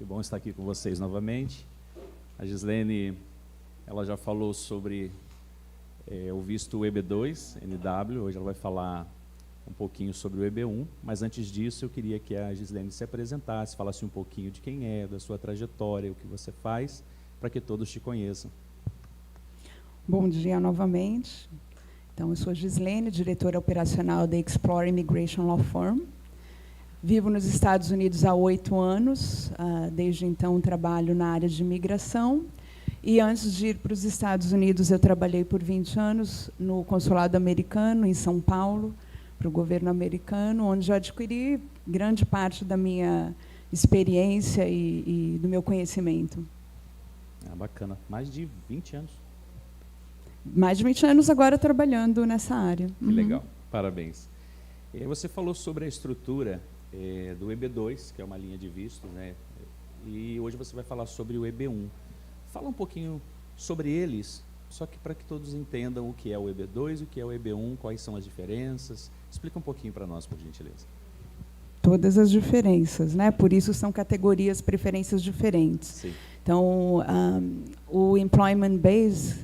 bom estar aqui com vocês novamente. A Gislene, ela já falou sobre o visto EB2, NW, hoje ela vai falar um pouquinho sobre o EB1, mas antes disso eu queria que a Gislene se apresentasse, falasse um pouquinho de quem é, da sua trajetória, o que você faz, para que todos te conheçam. Bom dia novamente. Então, eu sou Gislene, diretora operacional da Explore Immigration Law Firm. Vivo nos Estados Unidos há 8 anos, desde então trabalho na área de imigração. E antes de ir para os Estados Unidos, eu trabalhei por 20 anos no consulado americano, em São Paulo, para o governo americano, onde eu adquiri grande parte da minha experiência e do meu conhecimento. Bacana. Mais de 20 anos. Mais de 20 anos agora trabalhando nessa área. Que legal. Parabéns. Você falou sobre a estrutura do EB2, que é uma linha de visto, né? E hoje você vai falar sobre o EB1. Fala um pouquinho sobre eles, só que para que todos entendam o que é o EB2 e o que é o EB1, quais são as diferenças. Explica um pouquinho para nós, por gentileza. Todas as diferenças, né? Por isso são categorias, preferências diferentes. Sim. Então, o Employment Based,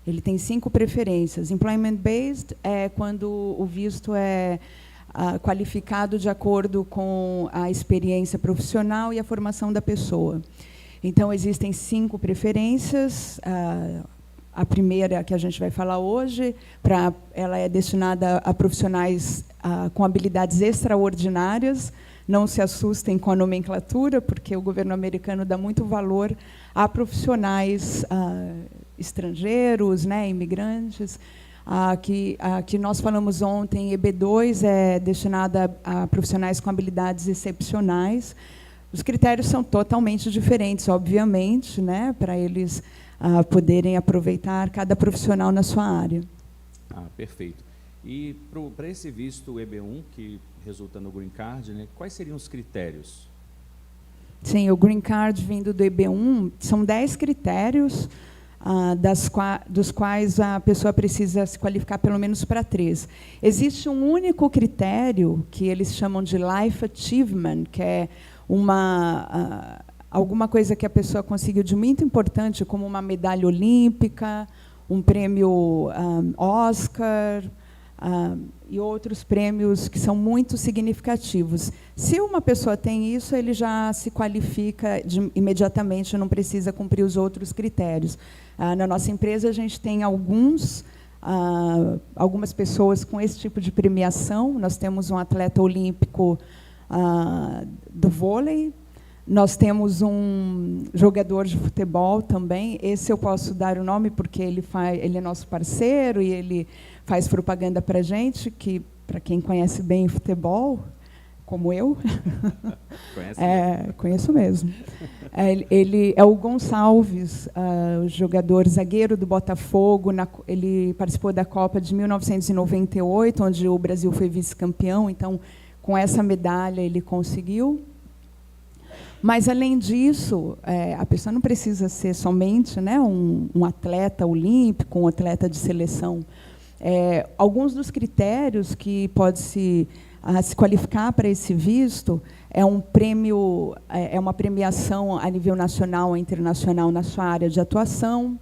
ele tem 5 preferências. Employment Based é quando o visto é qualificado de acordo com a experiência profissional e a formação da pessoa. Então, existem 5 preferências. A primeira, que a gente vai falar hoje, ela é destinada a profissionais com habilidades extraordinárias. Não se assustem com a nomenclatura, porque o governo americano dá muito valor a profissionais estrangeiros, né, imigrantes. Que nós falamos ontem, EB2 é destinada a profissionais com habilidades excepcionais. Os critérios são totalmente diferentes, obviamente, né, para eles poderem aproveitar cada profissional na sua área. Perfeito. E para esse visto EB1, que resulta no Green Card, né, quais seriam os critérios? Sim, o Green Card vindo do EB1, são 10 critérios, dos quais a pessoa precisa se qualificar pelo menos para 3. Existe um único critério, que eles chamam de Life Achievement, que é alguma coisa que a pessoa conseguiu de muito importante, como uma medalha olímpica, um prêmio Oscar, e outros prêmios que são muito significativos. Se uma pessoa tem isso, ele já se qualifica imediatamente, não precisa cumprir os outros critérios. Na nossa empresa, a gente tem algumas pessoas com esse tipo de premiação. Nós temos um atleta olímpico do vôlei, nós temos um jogador de futebol também. Esse eu posso dar o nome porque ele é nosso parceiro e ele faz propaganda para a gente, que, para quem conhece bem futebol, como eu, conheço mesmo. Ele é o Gonçalves, o jogador zagueiro do Botafogo. Ele participou da Copa de 1998, onde o Brasil foi vice-campeão. Então, com essa medalha, ele conseguiu. Mas, além disso, a pessoa não precisa ser somente, né, um atleta olímpico, um atleta de seleção. Alguns dos critérios que pode se qualificar para esse visto é um prêmio, uma premiação a nível nacional e internacional na sua área de atuação,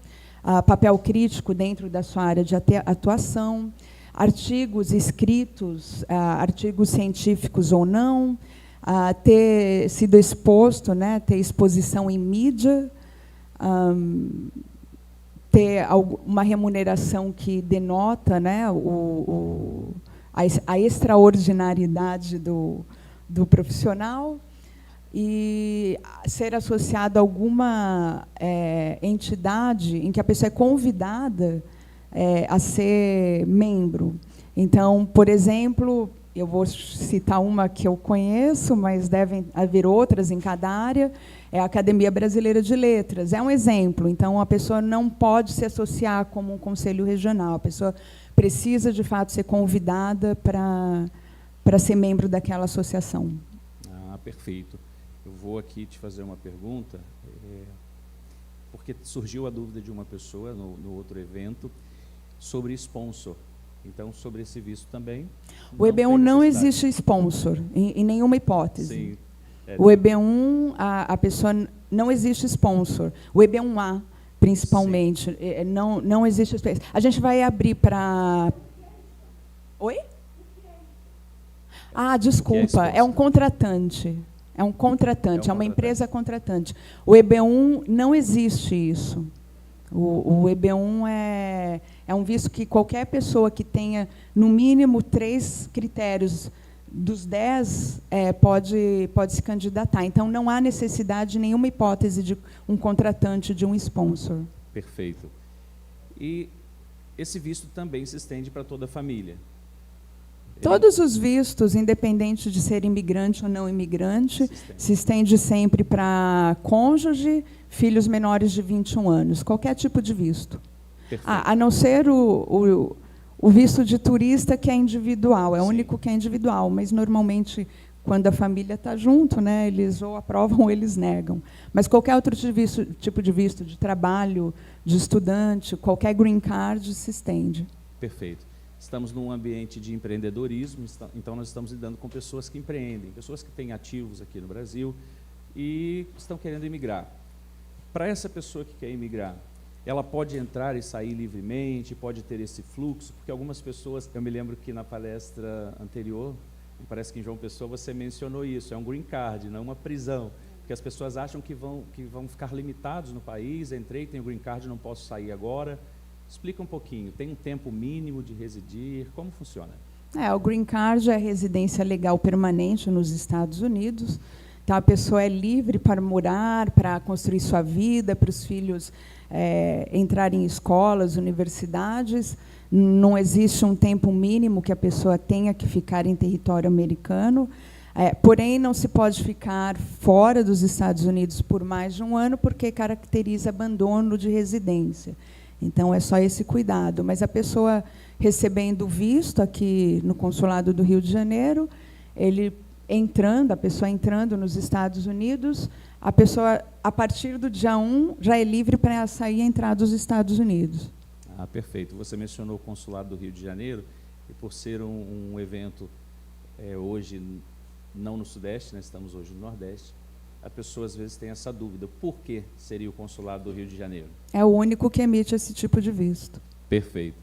papel crítico dentro da sua área de atuação, artigos escritos, artigos científicos ou não, ter sido exposto, né, ter exposição em mídia, ter uma remuneração que denota, né, a extraordinariedade do profissional e ser associado a alguma entidade em que a pessoa é convidada a ser membro. Então, por exemplo, eu vou citar uma que eu conheço, mas devem haver outras em cada área, é a Academia Brasileira de Letras. É um exemplo. Então, a pessoa não pode se associar como um conselho regional. A pessoa precisa, de fato, ser convidada para ser membro daquela associação. Perfeito. Eu vou aqui te fazer uma pergunta, porque surgiu a dúvida de uma pessoa no outro evento sobre sponsor. Então, sobre esse visto também. O EB1 não existe sponsor, em nenhuma hipótese. Sim. O EB1, a pessoa não existe sponsor. O EB1A, principalmente, não existe. A gente vai abrir para... Oi? Ah, desculpa, é um contratante. É um contratante, é uma empresa contratante. O EB1 não existe isso. O EB1 é um visto que qualquer pessoa que tenha, no mínimo, 3 critérios dos 10 pode se candidatar. Então, não há necessidade, nenhuma hipótese de um contratante, de um sponsor. Perfeito. E esse visto também se estende para toda a família? Todos os vistos, independente de ser imigrante ou não imigrante, se estende sempre para cônjuge, filhos menores de 21 anos, qualquer tipo de visto. A não ser o visto de turista, que é individual, é o único que é individual, mas normalmente, quando a família está junto, né, eles ou aprovam ou eles negam. Mas qualquer outro tipo de visto de trabalho, de estudante, qualquer green card se estende. Perfeito. Estamos num ambiente de empreendedorismo, então nós estamos lidando com pessoas que empreendem, pessoas que têm ativos aqui no Brasil e estão querendo emigrar. Para essa pessoa que quer emigrar, ela pode entrar e sair livremente, pode ter esse fluxo, porque algumas pessoas, eu me lembro que na palestra anterior, parece que em João Pessoa você mencionou isso, é um green card, não uma prisão, porque as pessoas acham que vão ficar limitados no país, entrei, tenho green card, não posso sair agora. Explica um pouquinho, tem um tempo mínimo de residir, como funciona? O green card é residência legal permanente nos Estados Unidos. Então, a pessoa é livre para morar, para construir sua vida, para os filhos entrarem em escolas, universidades. Não existe um tempo mínimo que a pessoa tenha que ficar em território americano. Porém, não se pode ficar fora dos Estados Unidos por mais de um ano, porque caracteriza abandono de residência. Então, é só esse cuidado. Mas a pessoa recebendo visto aqui no Consulado do Rio de Janeiro, a pessoa entrando nos Estados Unidos, a pessoa, a partir do dia 1, já é livre para sair e entrar dos Estados Unidos. Ah, perfeito. Você mencionou o Consulado do Rio de Janeiro, e por ser um evento hoje, não no Sudeste, né, estamos hoje no Nordeste, a pessoa às vezes tem essa dúvida. Por que seria o Consulado do Rio de Janeiro? É o único que emite esse tipo de visto. Perfeito.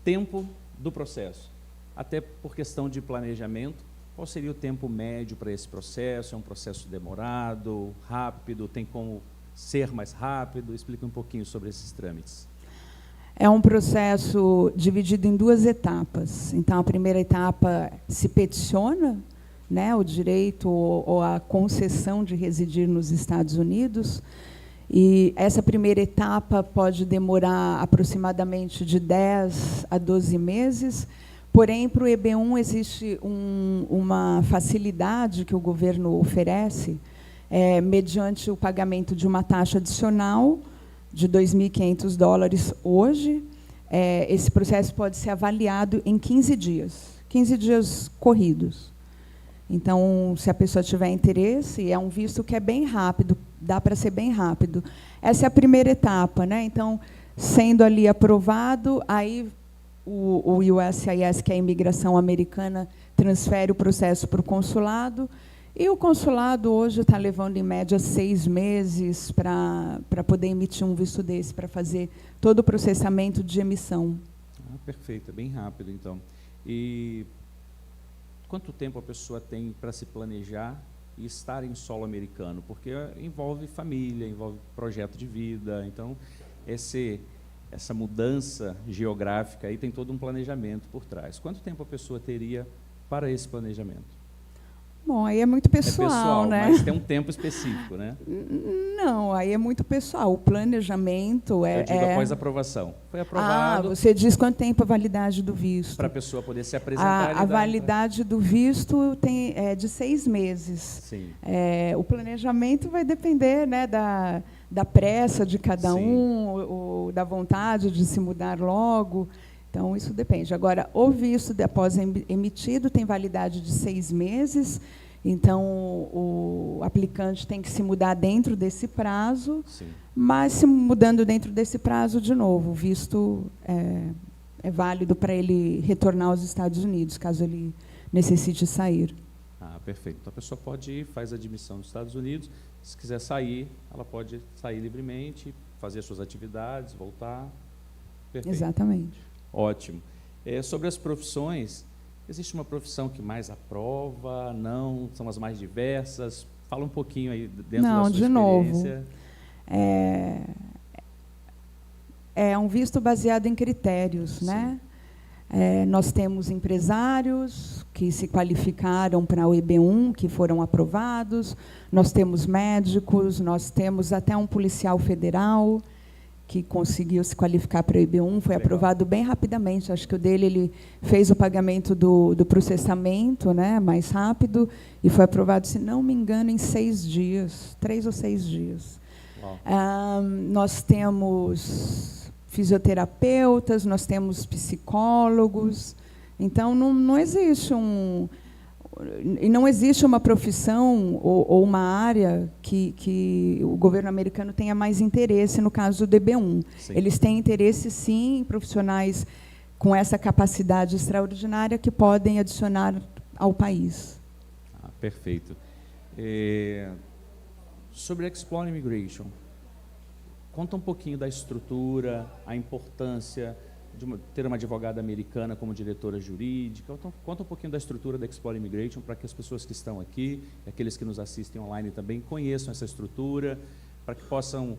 Tempo do processo. Até por questão de planejamento, qual seria o tempo médio para esse processo? É um processo demorado, rápido? Tem como ser mais rápido? Explica um pouquinho sobre esses trâmites. É um processo dividido em 2 etapas. Então, a primeira etapa se peticiona, né, o direito ou a concessão de residir nos Estados Unidos. E essa primeira etapa pode demorar aproximadamente de 10 a 12 meses. Porém, para o EB1 existe uma facilidade que o governo oferece, mediante o pagamento de uma taxa adicional de $2.500 hoje. Esse processo pode ser avaliado em 15 dias corridos. Então, se a pessoa tiver interesse, é um visto que é bem rápido, dá para ser bem rápido. Essa é a primeira etapa, né? Então, sendo ali aprovado, aí o USCIS, que é a imigração americana, transfere o processo para o consulado, e o consulado hoje está levando, em média, 6 meses para poder emitir um visto desse, para fazer todo o processamento de emissão. Ah, perfeito, é bem rápido, então. E quanto tempo a pessoa tem para se planejar e estar em solo americano? Porque envolve família, envolve projeto de vida. Então, essa mudança geográfica aí tem todo um planejamento por trás. Quanto tempo a pessoa teria para esse planejamento? Bom, aí é muito pessoal, né? Mas tem um tempo específico, né? Não, aí é muito pessoal. O planejamento Eu digo após a aprovação. Foi aprovado. Você diz quanto tempo a validade do visto. Para a pessoa poder se apresentar. A validade do visto é de 6 meses. Sim. O planejamento vai depender, né, da pressa de cada um, da vontade de se mudar logo. Então, isso depende. Agora, o visto, após emitido, tem validade de 6 meses. Então, o aplicante tem que se mudar dentro desse prazo. Sim. Mas, se mudando dentro desse prazo, de novo, o visto é válido para ele retornar aos Estados Unidos, caso ele necessite sair. Ah, Perfeito. Então, a pessoa pode ir, faz a admissão nos Estados Unidos, se quiser sair, ela pode sair livremente, fazer as suas atividades, voltar. Perfeito. Exatamente. Ótimo. Sobre as profissões, existe uma profissão que mais aprova? Não? São as mais diversas? Fala um pouquinho aí dentro da sua experiência. Novo. É um visto baseado em critérios, Sim. né? Nós temos empresários que se qualificaram para o EB1, que foram aprovados, nós temos médicos, nós temos até um policial federal que conseguiu se qualificar para o EB1, foi aprovado bem rapidamente. Acho que o dele, ele fez o pagamento do processamento, né, mais rápido, e foi aprovado, se não me engano, em 6 dias, 3 ou 6 dias. Nós temos fisioterapeutas, nós temos psicólogos. Então, não existe não existe uma profissão ou uma área que o governo americano tenha mais interesse no caso do EB1. Sim. Eles têm interesse, sim, em profissionais com essa capacidade extraordinária que podem adicionar ao país. Perfeito. Sobre Explore Immigration, conta um pouquinho da estrutura, a importância de ter uma advogada americana como diretora jurídica. Então, conta um pouquinho da estrutura da Explore Immigration para que as pessoas que estão aqui, e aqueles que nos assistem online também, conheçam essa estrutura, para que possam,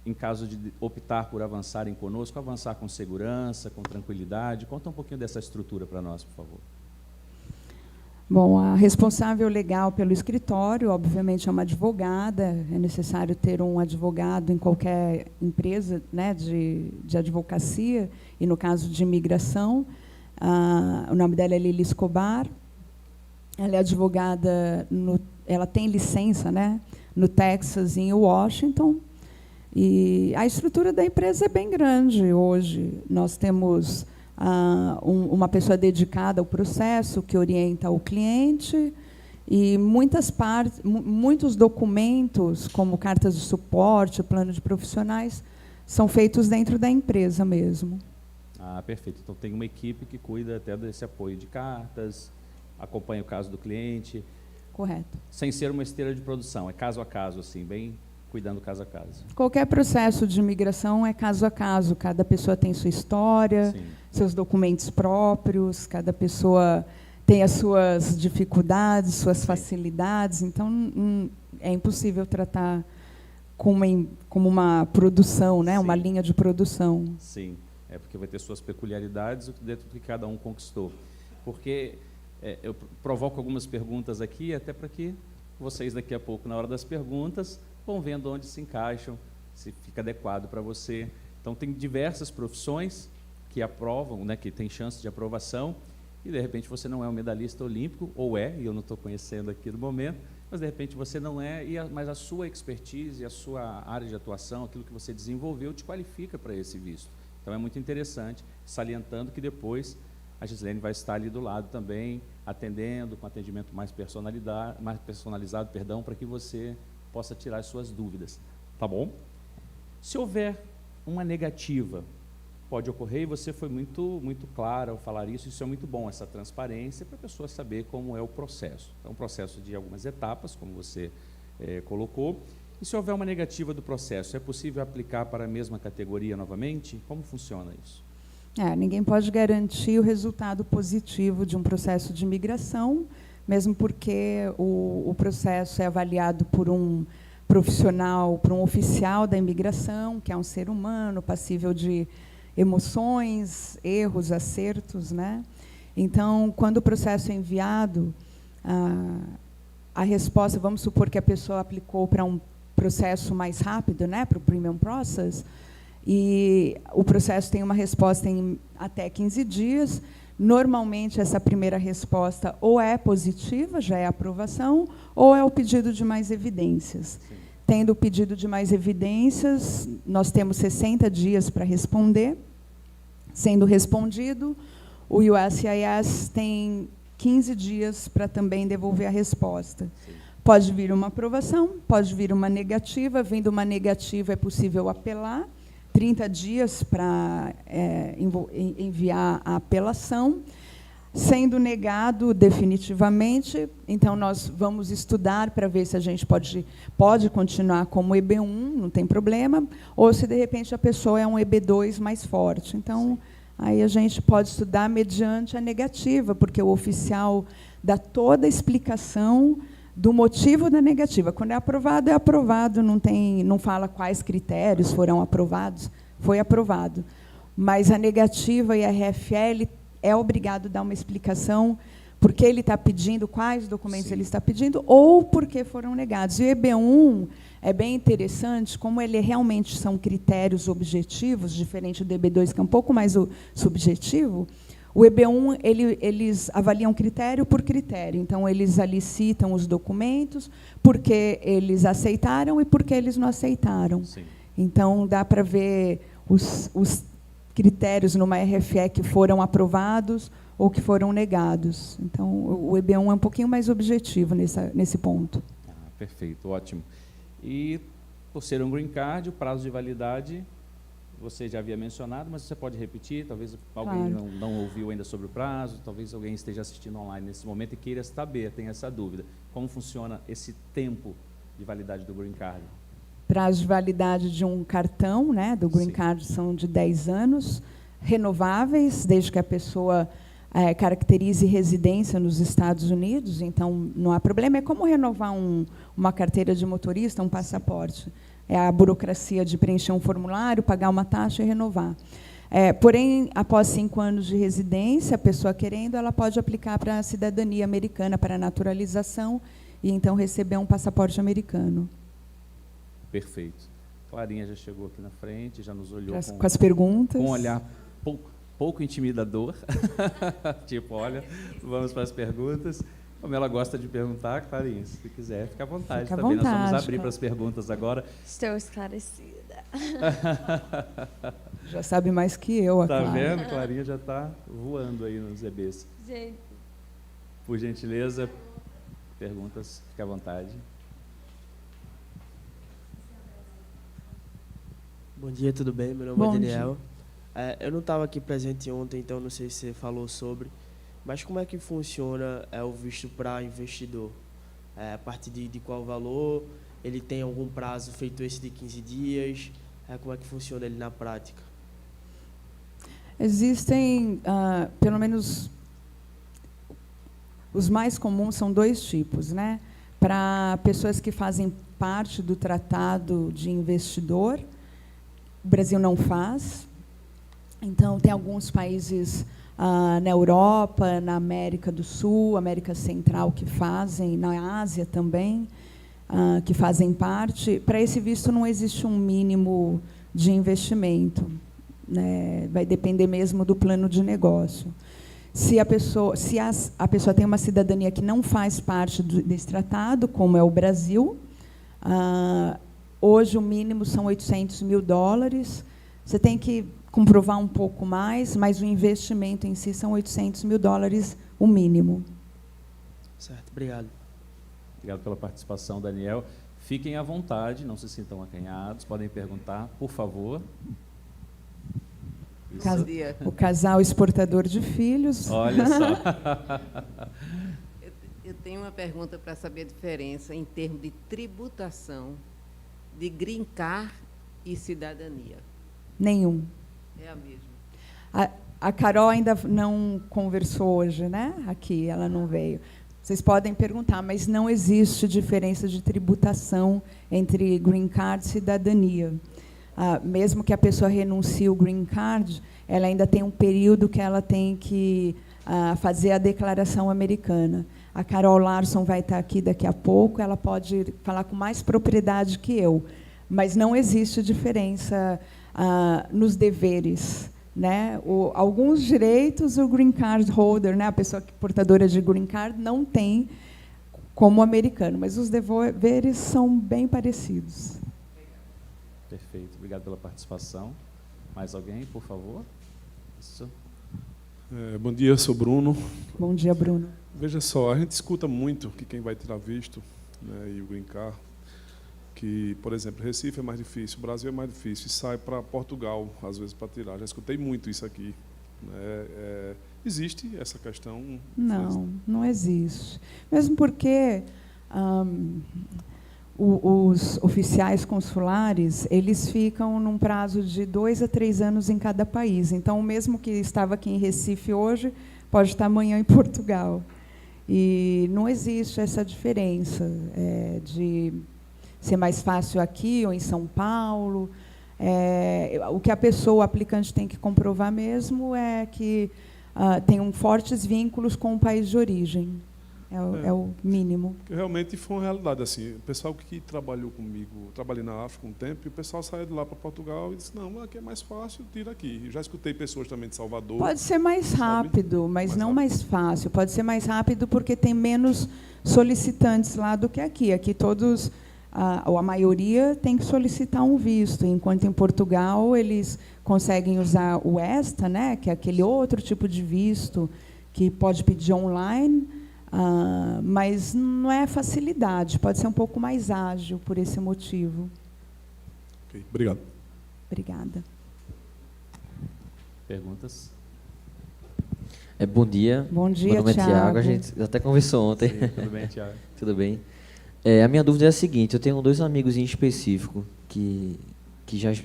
em caso de optar por avançarem conosco, avançar com segurança, com tranquilidade. Conta um pouquinho dessa estrutura para nós, por favor. Bom, a responsável legal pelo escritório, obviamente, é uma advogada. É necessário ter um advogado em qualquer empresa, né, de advocacia, e no caso de imigração. O nome dela é Lili Escobar. Ela é advogada, ela tem licença, né, no Texas e em Washington. E a estrutura da empresa é bem grande hoje. Nós temos uma pessoa dedicada ao processo, que orienta o cliente, e muitos documentos, como cartas de suporte, plano de profissionais, são feitos dentro da empresa mesmo. Perfeito. Então, tem uma equipe que cuida até desse apoio de cartas, acompanha o caso do cliente. Correto. Sem ser uma esteira de produção, é caso a caso, assim, bem cuidando caso a caso. Qualquer processo de imigração é caso a caso. Cada pessoa tem sua história, Sim. seus documentos próprios, cada pessoa tem as suas dificuldades, suas facilidades. Então, é impossível tratar como uma produção, né? Uma linha de produção. Sim, porque vai ter suas peculiaridades dentro do que cada um conquistou. Porque eu provoco algumas perguntas aqui, até para que vocês, daqui a pouco, na hora das perguntas, vão vendo onde se encaixam, se fica adequado para você. Então, tem diversas profissões que aprovam, né, que tem chance de aprovação, e, de repente, você não é um medalhista olímpico, ou e eu não estou conhecendo aqui no momento, mas, de repente, você não é, mas a sua expertise, a sua área de atuação, aquilo que você desenvolveu, te qualifica para esse visto. Então, é muito interessante, salientando que depois a Gislene vai estar ali do lado também, atendendo, com atendimento mais personalizado, para que você possa tirar as suas dúvidas, tá bom? Se houver uma negativa, pode ocorrer, e você foi muito clara ao falar isso é muito bom, essa transparência, para a pessoa saber como é o processo. É um processo de algumas etapas, como você colocou, e se houver uma negativa do processo, é possível aplicar para a mesma categoria novamente? Como funciona isso? Ninguém pode garantir o resultado positivo de um processo de imigração, mesmo porque o processo é avaliado por um profissional, por um oficial da imigração, que é um ser humano, passível de emoções, erros, acertos, né? Então, quando o processo é enviado, a resposta, vamos supor que a pessoa aplicou para um processo mais rápido, né, para o Premium Process, e o processo tem uma resposta em até 15 dias, normalmente essa primeira resposta ou é positiva, já é aprovação, ou é o pedido de mais evidências. Sim. Tendo o pedido de mais evidências, nós temos 60 dias para responder. Sendo respondido, o USCIS tem 15 dias para também devolver a resposta. Sim. Pode vir uma aprovação, pode vir uma negativa. Vindo uma negativa, é possível apelar. 30 dias para enviar a apelação. Sendo negado definitivamente, então nós vamos estudar para ver se a gente pode continuar como EB1, não tem problema, ou se de repente a pessoa é um EB2 mais forte. Então, aí a gente pode estudar mediante a negativa, porque o oficial dá toda a explicação do motivo da negativa. Quando é aprovado, não fala quais critérios foram aprovados, foi aprovado. Mas a negativa e a RFE, é obrigado a dar uma explicação por que ele está pedindo, quais documentos ele está pedindo, ou por que foram negados. E o EB1 é bem interessante, como ele realmente são critérios objetivos, diferente do EB2, que é um pouco mais subjetivo. O EB1, eles avaliam critério por critério. Então, eles ali citam os documentos, por que eles aceitaram e por que eles não aceitaram. Sim. Então, dá para ver os critérios numa RFE que foram aprovados ou que foram negados. Então, o EB1 é um pouquinho mais objetivo nesse ponto. Perfeito, ótimo. E, por ser um green card, o prazo de validade, você já havia mencionado, mas você pode repetir? Talvez alguém não ouviu ainda sobre o prazo, talvez alguém esteja assistindo online nesse momento e queira saber, tenha essa dúvida. Como funciona esse tempo de validade do green card? Prazo de validade de um cartão, né, do green card, são de 10 anos, renováveis, desde que a pessoa caracterize residência nos Estados Unidos, então não há problema. É como renovar uma carteira de motorista, um passaporte. É a burocracia de preencher um formulário, pagar uma taxa e renovar. Porém, após 5 anos de residência, a pessoa querendo, ela pode aplicar para a cidadania americana, para a naturalização, e então receber um passaporte americano. Perfeito. Clarinha já chegou aqui na frente, já nos olhou com as perguntas. Com um olhar pouco intimidador. Tipo, olha, vamos para as perguntas. Como ela gosta de perguntar, Clarinha, se quiser, fica à vontade também. Nós vamos abrir para as perguntas agora. Estou esclarecida. Já sabe mais que eu, a Clara. Está vendo? Clarinha já está voando aí nos EBs. Gente. Por gentileza, perguntas, fique à vontade. Bom dia, tudo bem? Meu nome é Daniel. Eu não estava aqui presente ontem, então não sei se você falou sobre, mas como é que funciona o visto para investidor? A partir de qual valor? Ele tem algum prazo feito esse de 15 dias? Como é que funciona ele na prática? Existem, pelo menos, os mais comuns são 2 tipos, né? Para pessoas que fazem parte do tratado de investidor, o Brasil não faz. Então, tem alguns países na Europa, na América do Sul, América Central que fazem, na Ásia também, que fazem parte. Para esse visto não existe um mínimo de investimento, né? Vai depender mesmo do plano de negócio. Se a pessoa tem uma cidadania que não faz parte desse tratado, como é o Brasil, hoje o mínimo são $800 mil. Você tem que comprovar um pouco mais, mas o investimento em si são $800 mil o mínimo. Certo, obrigado. Obrigado pela participação, Daniel. Fiquem à vontade, não se sintam acanhados, podem perguntar, por favor. O casal exportador de filhos. Olha só. Eu tenho uma pergunta para saber a diferença em termos de tributação de green card e cidadania. Nenhum. É a mesma. A Carol ainda não conversou hoje, né? Aqui, ela não veio. Vocês podem perguntar, mas não existe diferença de tributação entre green card e cidadania. Mesmo que a pessoa renuncie o green card, ela ainda tem um período que ela tem que fazer a declaração americana. A Carol Larson vai estar aqui daqui a pouco, ela pode falar com mais propriedade que eu, mas não existe diferença nos deveres, né? Alguns direitos o green card holder, né, a pessoa portadora de green card, não tem como americano, mas os deveres são bem parecidos. Perfeito, obrigado pela participação. Mais alguém, por favor? Isso. Bom dia, eu sou Bruno. Bom dia, Bruno. Veja só, a gente escuta muito que quem vai tirar visto, né, e o green card, que, por exemplo, Recife é mais difícil, o Brasil é mais difícil, e sai para Portugal, às vezes, para tirar. Já escutei muito isso aqui. Né? existe essa questão? Não existe. Mesmo porque os oficiais consulares, eles ficam num prazo de 2 a 3 anos em cada país. Então, o mesmo que estava aqui em Recife hoje, pode estar amanhã em Portugal. E não existe essa diferença de ser mais fácil aqui ou em São Paulo. O que a pessoa, o aplicante, tem que comprovar mesmo é que tem fortes vínculos com o país de origem. É o mínimo. Porque realmente foi uma realidade. Assim, o pessoal que trabalhou comigo, trabalhei na África um tempo, e o pessoal saía de lá para Portugal e disse, não, aqui é mais fácil, tira aqui. Eu já escutei pessoas também de Salvador. Pode ser mais rápido, mas não mais fácil. Pode ser mais rápido porque tem menos solicitantes lá do que aqui. Aqui todos, ou a maioria, tem que solicitar um visto, enquanto em Portugal eles conseguem usar o ESTA, né, que é aquele outro tipo de visto que pode pedir online, mas não é facilidade, pode ser um pouco mais ágil por esse motivo. Ok, obrigado. Obrigada. Perguntas? Bom dia. Bom dia, Meu nome é Thiago. Thiago, a gente até conversou ontem. Sim, tudo bem, Thiago? Tudo bem. A minha dúvida é a seguinte, eu tenho 2 amigos em específico que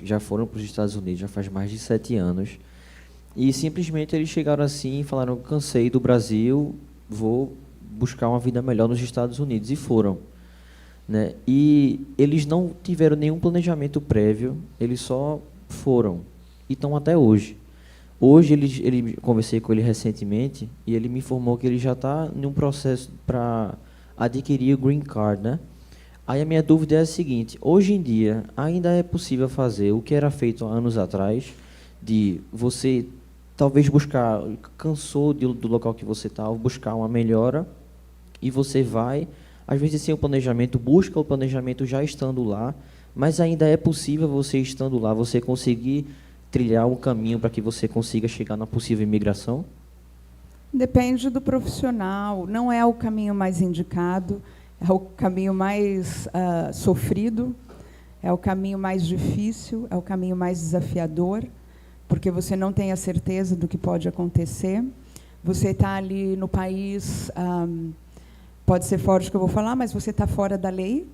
já foram para os Estados Unidos, já faz mais de 7 anos, e simplesmente eles chegaram assim e falaram, cansei do Brasil, vou buscar uma vida melhor nos Estados Unidos, e foram. Né? E eles não tiveram nenhum planejamento prévio, eles só foram, e estão até hoje. Hoje, conversei com ele recentemente, e ele me informou que ele já está em um processo para adquirir o Green Card, né? Aí a minha dúvida é a seguinte, hoje em dia, ainda é possível fazer o que era feito há anos atrás, de você talvez buscar, cansou do local que você está, buscar uma melhora, e você vai, às vezes sem o planejamento, busca o planejamento já estando lá, mas ainda é possível você estando lá, você conseguir trilhar um caminho para que você consiga chegar na possível imigração? Depende do profissional, não é o caminho mais indicado, é o caminho mais sofrido, é o caminho mais difícil, é o caminho mais desafiador, porque você não tem a certeza do que pode acontecer. Você está ali no país, pode ser forte o que eu vou falar, mas você está fora da lei,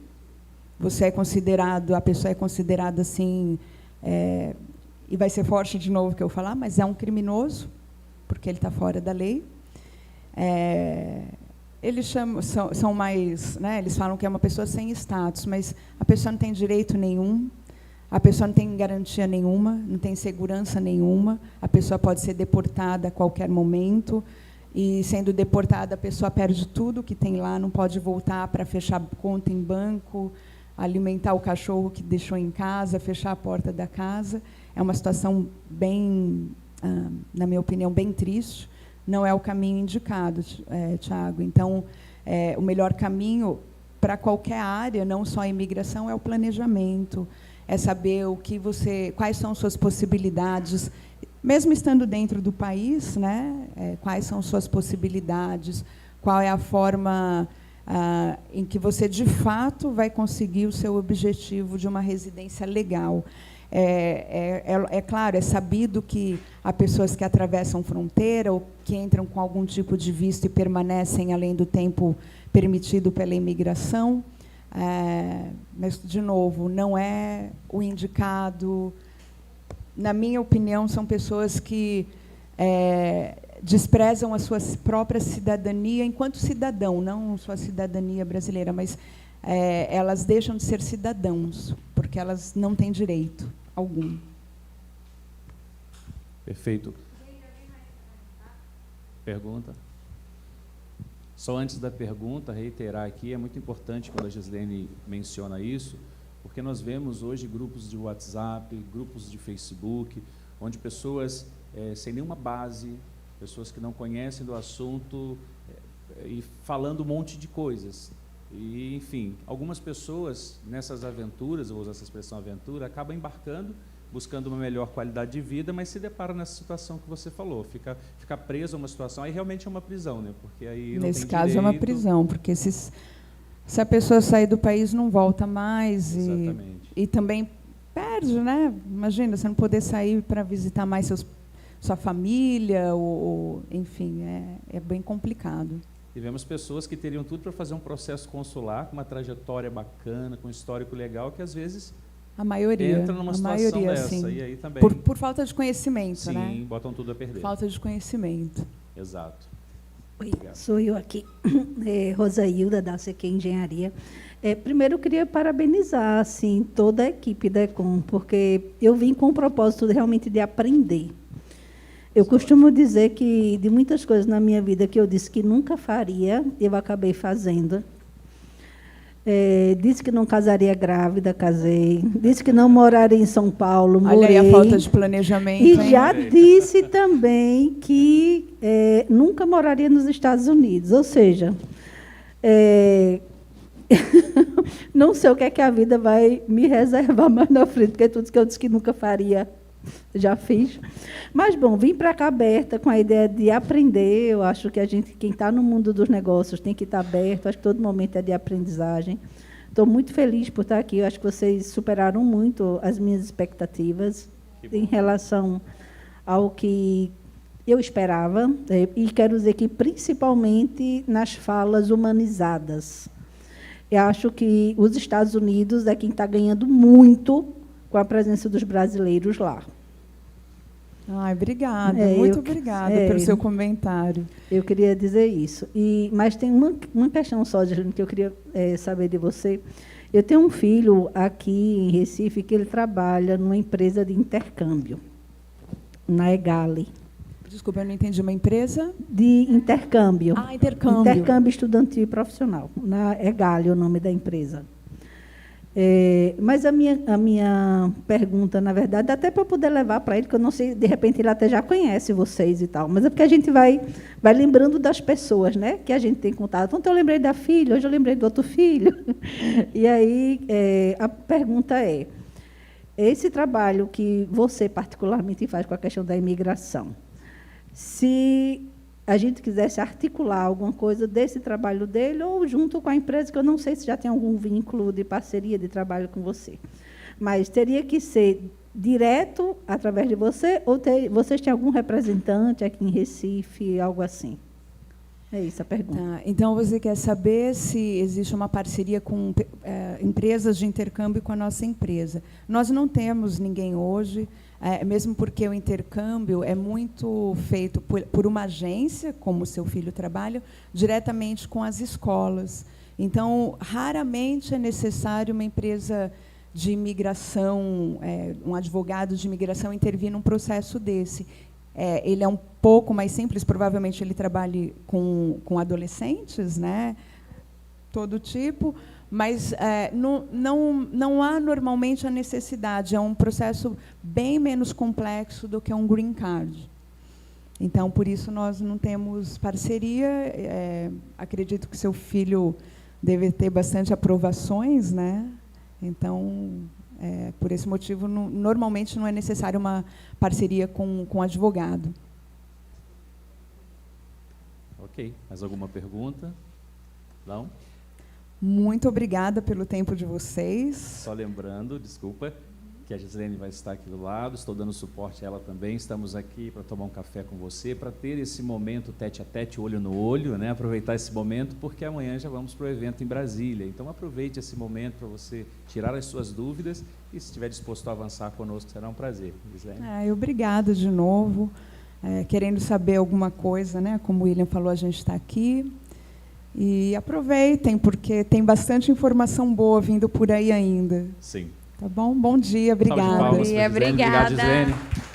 você é considerado, a pessoa é considerada assim, e vai ser forte de novo o que eu vou falar, mas é um criminoso, porque ele está fora da lei. Eles são mais, né, eles falam que é uma pessoa sem status, mas a pessoa não tem direito nenhum, a pessoa não tem garantia nenhuma, não tem segurança nenhuma, a pessoa pode ser deportada a qualquer momento, e sendo deportada a pessoa perde tudo que tem lá, não pode voltar para fechar conta em banco, alimentar o cachorro que deixou em casa, fechar a porta da casa. É uma situação bem, na minha opinião, bem triste. Não é o caminho indicado, Thiago. Então, o melhor caminho para qualquer área, não só a imigração, é o planejamento, é saber quais são suas possibilidades, mesmo estando dentro do país, né? Quais são suas possibilidades, qual é a forma em que você, de fato, vai conseguir o seu objetivo de uma residência legal. É claro, é sabido que há pessoas que atravessam fronteira ou que entram com algum tipo de visto e permanecem além do tempo permitido pela imigração, mas, de novo, não é o indicado. Na minha opinião, são pessoas que desprezam a sua própria cidadania enquanto cidadão, não sua cidadania brasileira, mas elas deixam de ser cidadãos, porque elas não têm direito algum. Perfeito. Pergunta? Só antes da pergunta, reiterar aqui, é muito importante quando a Gislene menciona isso, porque nós vemos hoje grupos de WhatsApp, grupos de Facebook, onde pessoas sem nenhuma base, pessoas que não conhecem do assunto, e falando um monte de coisas. E, enfim, algumas pessoas nessas aventuras, eu vou usar essa expressão aventura, acabam embarcando, buscando uma melhor qualidade de vida, mas se deparam nessa situação que você falou, fica preso a uma situação, aí realmente é uma prisão, né? Porque aí não nesse tem caso direito. É uma prisão, porque se a pessoa sair do país não volta mais, Exatamente. e também perde, né? Imagina, você não poder sair para visitar mais sua família, enfim, é bem complicado. Tivemos pessoas que teriam tudo para fazer um processo consular, com uma trajetória bacana, com um histórico legal, que às vezes A maioria. entra numa a situação maioria, dessa. sim. E aí também, Por falta de conhecimento, sim, né? botam tudo a perder. Falta de conhecimento. Exato. Oi, Obrigado. sou eu aqui, Rosailda, da CQ Engenharia. Primeiro, eu queria parabenizar assim, toda a equipe da Econ, porque eu vim com o propósito realmente de aprender. Eu costumo dizer que, de muitas coisas na minha vida que eu disse que nunca faria, eu acabei fazendo. Disse que não casaria grávida, casei. Disse que não moraria em São Paulo, morei. Olha aí a falta de planejamento. E hein? já disse também que nunca moraria nos Estados Unidos. Ou seja, não sei o que é que a vida vai me reservar mais na frente, porque tudo que eu disse que nunca faria, já fiz. Mas, bom, vim para cá aberta com a ideia de aprender. Eu acho que quem está no mundo dos negócios tem que estar aberto. Acho que todo momento é de aprendizagem. Estou muito feliz por estar aqui. Eu acho que vocês superaram muito as minhas expectativas em relação ao que eu esperava. E quero dizer que, principalmente, nas falas humanizadas. Eu acho que os Estados Unidos é quem está ganhando muito com a presença dos brasileiros lá. Ai, obrigada, muito obrigada pelo seu comentário. Eu queria dizer isso. Mas tem uma questão só, Gislene, que eu queria saber de você. Eu tenho um filho aqui em Recife que ele trabalha numa empresa de intercâmbio, na Egale. Desculpa, eu não entendi. Uma empresa? De intercâmbio. Ah, intercâmbio. Intercâmbio estudantil e profissional. Na Egale, o nome da empresa. Mas a minha pergunta, na verdade, até para eu poder levar para ele, que eu não sei, de repente ele até já conhece vocês e tal, mas é porque a gente vai lembrando das pessoas, né, que a gente tem contato. Ontem eu lembrei da filha, hoje eu lembrei do outro filho. E aí a pergunta é, esse trabalho que você particularmente faz com a questão da imigração, se a gente quisesse articular alguma coisa desse trabalho dele ou junto com a empresa, que eu não sei se já tem algum vínculo de parceria, de trabalho com você. Mas teria que ser direto através de você ou vocês têm algum representante aqui em Recife, algo assim? É isso a pergunta. Tá, então, você quer saber se existe uma parceria com empresas de intercâmbio com a nossa empresa. Nós não temos ninguém hoje, mesmo porque o intercâmbio é muito feito por uma agência, como o seu filho trabalha, diretamente com as escolas. Então, raramente é necessário uma empresa de imigração, um advogado de imigração intervir num processo desse. Ele é um pouco mais simples, provavelmente ele trabalhe com adolescentes, né? Todo tipo, mas não há normalmente a necessidade, é um processo bem menos complexo do que um green card. Então, por isso, nós não temos parceria. Acredito que seu filho deve ter bastante aprovações, né? Então, por esse motivo, normalmente não é necessário uma parceria com advogado. Ok. Mais alguma pergunta? Não? Muito obrigada pelo tempo de vocês. Só lembrando, desculpa, que a Gislene vai estar aqui do lado, estou dando suporte a ela também, estamos aqui para tomar um café com você, para ter esse momento tete a tete, olho no olho, né? Aproveitar esse momento, porque amanhã já vamos para o evento em Brasília. Então, aproveite esse momento para você tirar as suas dúvidas e, se estiver disposto a avançar conosco, será um prazer. Gislene. Obrigada de novo. Querendo saber alguma coisa, né? Como o William falou, a gente está aqui. E aproveitem, porque tem bastante informação boa vindo por aí ainda. Sim. Tá bom? Bom dia, obrigada. Salve de palmas pra Bom dia, Gislene. Obrigado, obrigada. Gislene.